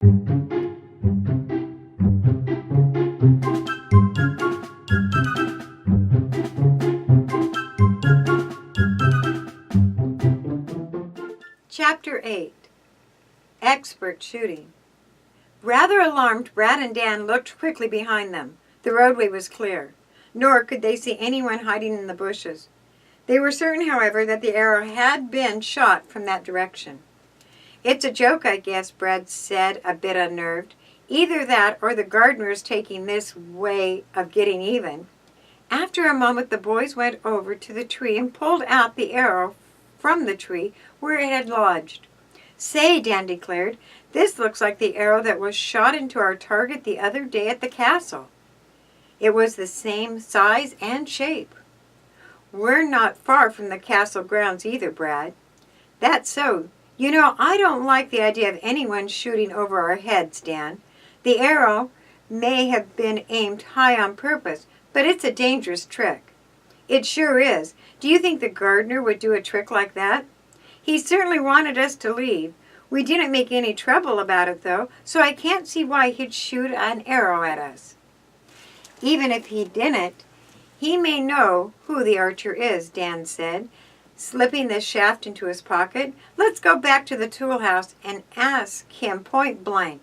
Chapter 8. Expert Shooting. Rather alarmed, Brad and Dan looked quickly behind them. The roadway was clear, nor could they see anyone hiding in the bushes. They were certain, however, that the arrow had been shot from that direction. "It's a joke, I guess," Brad said, a bit unnerved. "Either that or the gardener is taking this way of getting even." After a moment, the boys went over to the tree and pulled out the arrow from the tree where it had lodged. "Say," Dan declared, "this looks like the arrow that was shot into our target the other day at the castle. It was the same size and shape." "We're not far from the castle grounds either, Brad." "That's so. You know, I don't like the idea of anyone shooting over our heads, Dan. The arrow may have been aimed high on purpose, but it's a dangerous trick." "It sure is. Do you think the gardener would do a trick like that?" "He certainly wanted us to leave. We didn't make any trouble about it, though, so I can't see why he'd shoot an arrow at us." "Even if he didn't, he may know who the archer is," Dan said, slipping the shaft into his pocket. "Let's go back to the tool house and ask him point blank."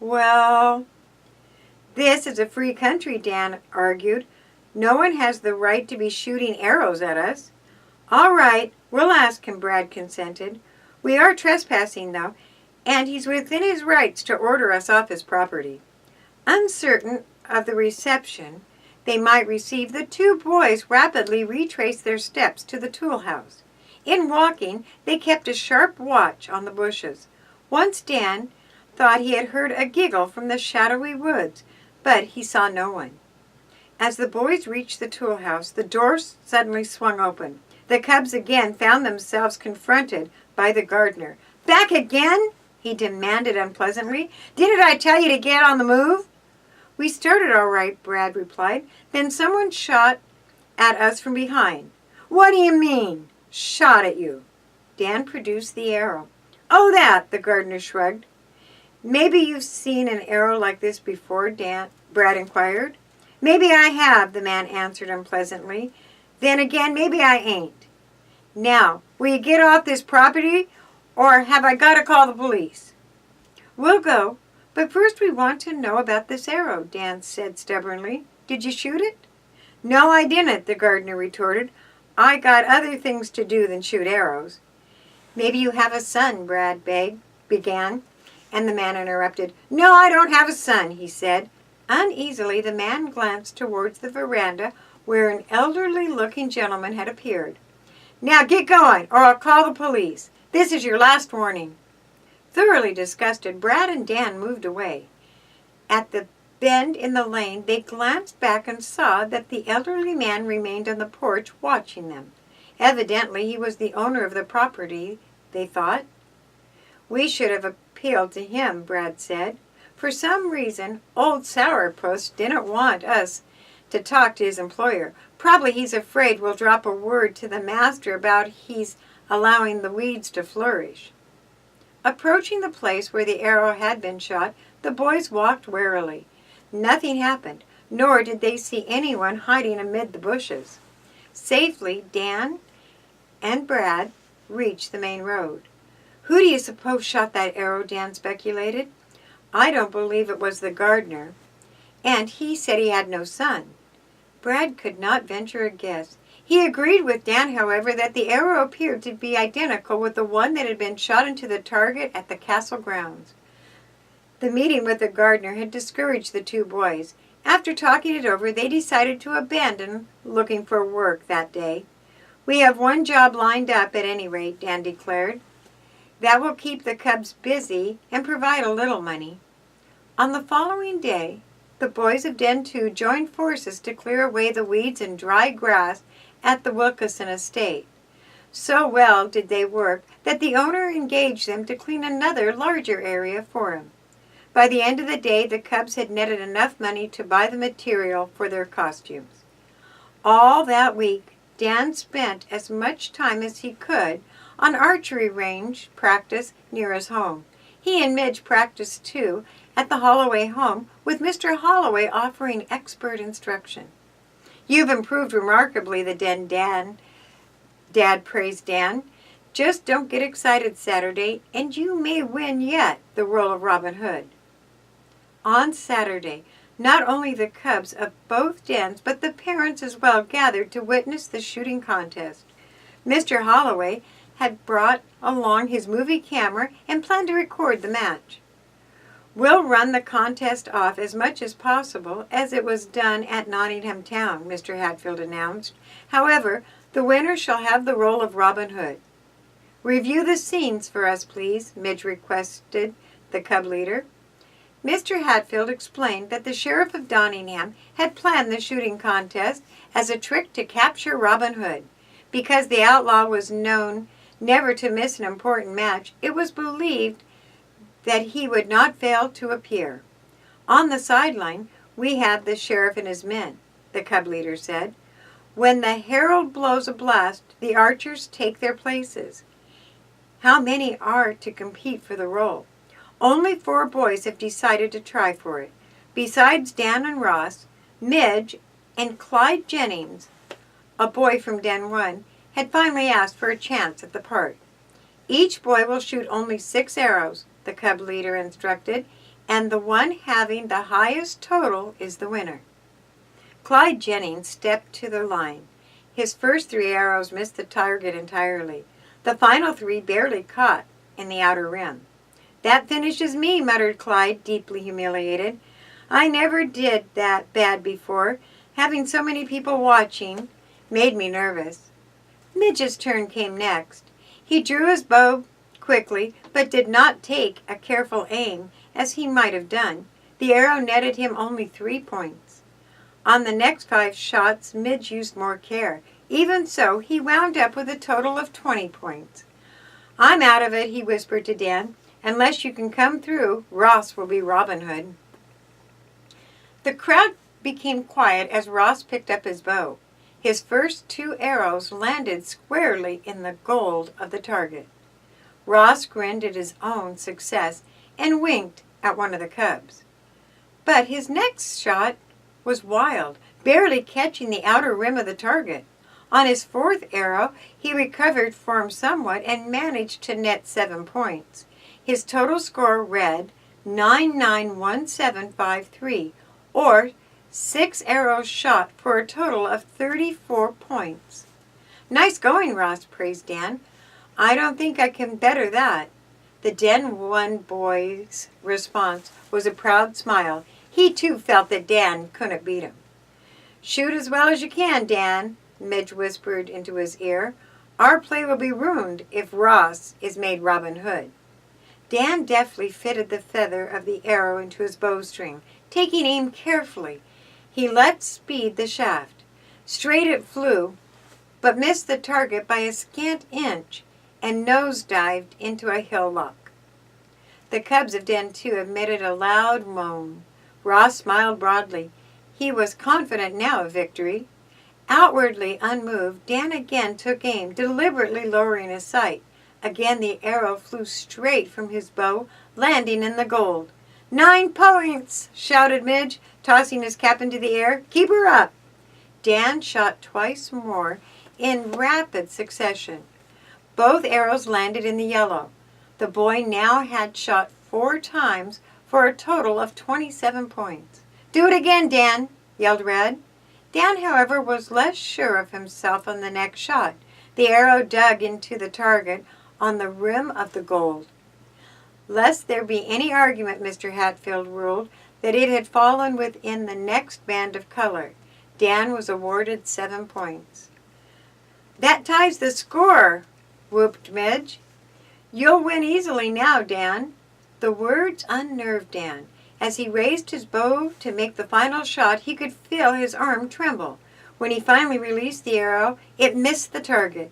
"Well, this is a free country," Dan argued. "No one has the right to be shooting arrows at us." "All right, we'll ask him," Brad consented. "We are trespassing, though, and he's within his rights to order us off his property." Uncertain of the reception they might receive, the two boys rapidly retraced their steps to the tool house. In walking, they kept a sharp watch on the bushes. Once Dan thought he had heard a giggle from the shadowy woods, but he saw no one. As the boys reached the tool house, the door suddenly swung open. The cubs again found themselves confronted by the gardener. "Back again?" he demanded unpleasantly. "Didn't I tell you to get on the move?" "We started all right," Brad replied. "Then someone shot at us from behind." "What do you mean, shot at you?" Dan produced the arrow. "Oh, that," the gardener shrugged. "Maybe you've seen an arrow like this before," Brad inquired. "Maybe I have," the man answered unpleasantly. "Then again, maybe I ain't. Now, will you get off this property, or have I got to call the police?" "We'll go, but first we want to know about this arrow," Dan said stubbornly. "Did you shoot it?" "No, I didn't," the gardener retorted. "I got other things to do than shoot arrows." "Maybe you have a son," Brad began, and the man interrupted. "No, I don't have a son," he said. Uneasily, the man glanced towards the veranda where an elderly-looking gentleman had appeared. "Now get going, or I'll call the police. This is your last warning." Thoroughly disgusted, Brad and Dan moved away. At the bend in the lane, they glanced back and saw that the elderly man remained on the porch watching them. Evidently, he was the owner of the property, they thought. "We should have appealed to him," Brad said. "For some reason, old Sourpuss didn't want us to talk to his employer. Probably he's afraid we'll drop a word to the master about he's allowing the weeds to flourish." Approaching the place where the arrow had been shot, the boys walked warily. Nothing happened, nor did they see anyone hiding amid the bushes. Safely, Dan and Brad reached the main road. "Who do you suppose shot that arrow?" Dan speculated. "I don't believe it was the gardener, and he said he had no son." Brad could not venture a guess. He agreed with Dan, however, that the arrow appeared to be identical with the one that had been shot into the target at the castle grounds. The meeting with the gardener had discouraged the two boys. After talking it over, they decided to abandon looking for work that day. "We have one job lined up at any rate," Dan declared. "That will keep the cubs busy and provide a little money." On the following day, the boys of Den 2 joined forces to clear away the weeds and dry grass at the Wilkinson estate. So well did they work that the owner engaged them to clean another larger area for him. By the end of the day, the cubs had netted enough money to buy the material for their costumes. All that week, Dan spent as much time as he could on archery range practice near his home. He and Midge practiced, too, at the Holloway home, with Mr. Holloway offering expert instruction. "You've improved remarkably," Dad praised Dan. "Just don't get excited Saturday, and you may win yet the role of Robin Hood." On Saturday, not only the cubs of both dens, but the parents as well gathered to witness the shooting contest. Mr. Holloway had brought along his movie camera and planned to record the match. "We'll run the contest off as much as possible as it was done at Nottingham Town," Mr. Hatfield announced. "However, the winner shall have the role of Robin Hood." "Review the scenes for us, please," Midge requested the cub leader. Mr. Hatfield explained that the Sheriff of Nottingham had planned the shooting contest as a trick to capture Robin Hood. Because the outlaw was known never to miss an important match, it was believed that he would not fail to appear. "On the sideline, we have the sheriff and his men," the cub leader said. "When the herald blows a blast, the archers take their places. How many are to compete for the role? Only 4 boys have decided to try for it. Besides Dan and Ross, Midge and Clyde Jennings, a boy from Den 1, had finally asked for a chance at the part. Each boy will shoot only 6 arrows, the cub leader instructed, and the one having the highest total is the winner." Clyde Jennings stepped to the line. His first 3 arrows missed the target entirely. The final 3 barely caught in the outer rim. "That finishes me," muttered Clyde, deeply humiliated. "I never did that bad before. Having so many people watching made me nervous." Midge's turn came next. He drew his bow quickly, but did not take a careful aim as he might have done. The arrow netted him only 3 points. On the next 5 shots, Midge used more care. Even so, he wound up with a total of 20 points. "I'm out of it," he whispered to Dan. "Unless you can come through, Ross will be Robin Hood." The crowd became quiet as Ross picked up his bow. His first 2 arrows landed squarely in the gold of the target. Ross grinned at his own success and winked at one of the cubs. But his next shot was wild, barely catching the outer rim of the target. On his 4th arrow, he recovered form somewhat and managed to net 7 points. His total score read 991753, or 6 arrows shot for a total of 34 points. "Nice going, Ross," praised Dan. "I don't think I can better that." The Den 1 boy's response was a proud smile. He too felt that Dan couldn't beat him. "Shoot as well as you can, Dan," Midge whispered into his ear. "Our play will be ruined if Ross is made Robin Hood." Dan deftly fitted the feather of the arrow into his bowstring, taking aim carefully. He let speed the shaft. Straight it flew, but missed the target by a scant inch and nose-dived into a hillock. The cubs of Den 2 emitted a loud moan. Ross smiled broadly. He was confident now of victory. Outwardly unmoved, Dan again took aim, deliberately lowering his sight. Again the arrow flew straight from his bow, landing in the gold. 9 points, shouted Midge, tossing his cap into the air. "Keep her up." Dan shot twice more in rapid succession. Both arrows landed in the yellow. The boy now had shot 4 times for a total of 27 points. "Do it again, Dan," yelled Red. Dan, however, was less sure of himself on the next shot. The arrow dug into the target on the rim of the gold. Lest there be any argument, Mr. Hatfield ruled that it had fallen within the next band of color. Dan was awarded 7 points. "That ties the score," whooped Midge. "You'll win easily now, Dan." The words unnerved Dan. As he raised his bow to make the final shot, he could feel his arm tremble. When he finally released the arrow, it missed the target.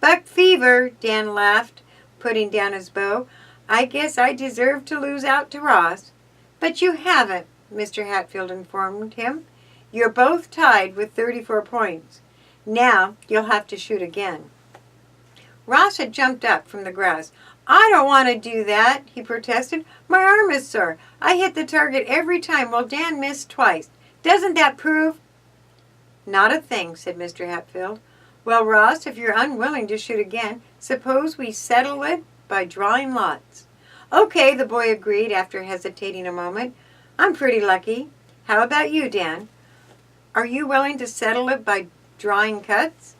"Buck fever," Dan laughed, putting down his bow. "I guess I deserve to lose out to Ross." "But you haven't," Mr. Hatfield informed him. "You're both tied with 34 points. Now you'll have to shoot again." Ross had jumped up from the grass. I don't want to do that, he protested. My arm is sore. I hit the target every time while Dan missed twice. Doesn't that prove? Not a thing, said Mr. Hatfield. Well, Ross, if you're unwilling to shoot again, suppose we settle it by drawing lots. Okay, the boy agreed after hesitating a moment. I'm pretty lucky. How about you, Dan? Are you willing to settle it by drawing cuts?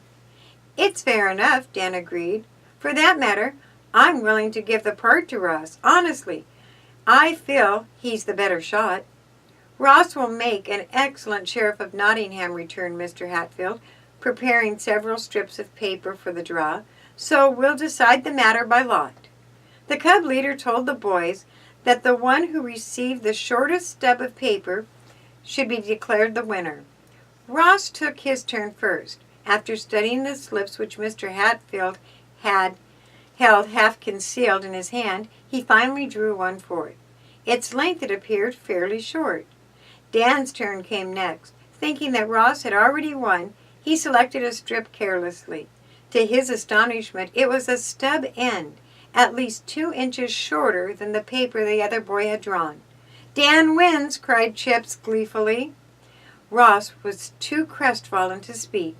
It's fair enough, Dan agreed. For that matter, I'm willing to give the part to Ross, honestly. I feel he's the better shot. Ross will make an excellent Sheriff of Nottingham, returned Mr. Hatfield, preparing several strips of paper for the draw, so we'll decide the matter by lot. The cub leader told the boys that the one who received the shortest stub of paper should be declared the winner. Ross took his turn first. After studying the slips which Mr. Hatfield had held half concealed in his hand, he finally drew one forth. Its length, it appeared, fairly short. Dan's turn came next. Thinking that Ross had already won, he selected a strip carelessly. To his astonishment, it was a stub end, at least 2 inches shorter than the paper the other boy had drawn. Dan wins, cried Chips gleefully. Ross was too crestfallen to speak.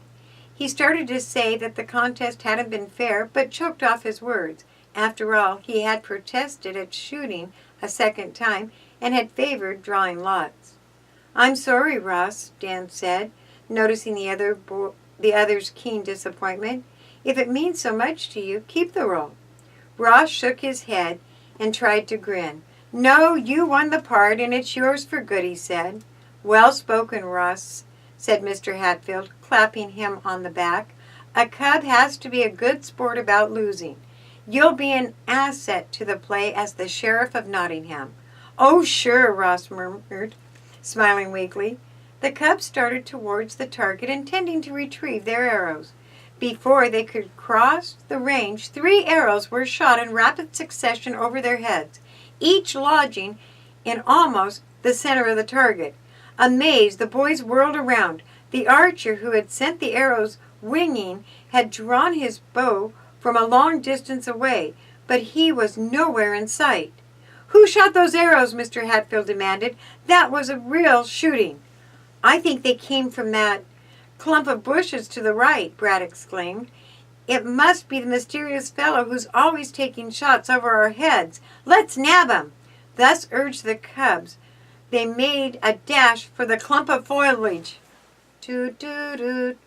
He started to say that the contest hadn't been fair, but choked off his words. After all, he had protested at shooting a second time and had favored drawing lots. I'm sorry, Ross, Dan said, noticing the other's keen disappointment. If it means so much to you, keep the roll. Ross shook his head and tried to grin. No, you won the part, and it's yours for good, he said. Well spoken, Ross, said Mr. Hatfield, clapping him on the back. A cub has to be a good sport about losing. You'll be an asset to the play as the Sheriff of Nottingham. Oh, sure, Ross murmured, smiling weakly. The cubs started towards the target, intending to retrieve their arrows. Before they could cross the range, 3 arrows were shot in rapid succession over their heads, each lodging in almost the center of the target. Amazed, the boys whirled around. The archer who had sent the arrows winging had drawn his bow from a long distance away, but he was nowhere in sight. Who shot those arrows? Mr. Hatfield demanded. That was a real shooting. I think they came from that clump of bushes to the right, Brad exclaimed. It must be the mysterious fellow who's always taking shots over our heads. Let's nab him. Thus urged the cubs. They made a dash for the clump of foliage. Do-do-do-do.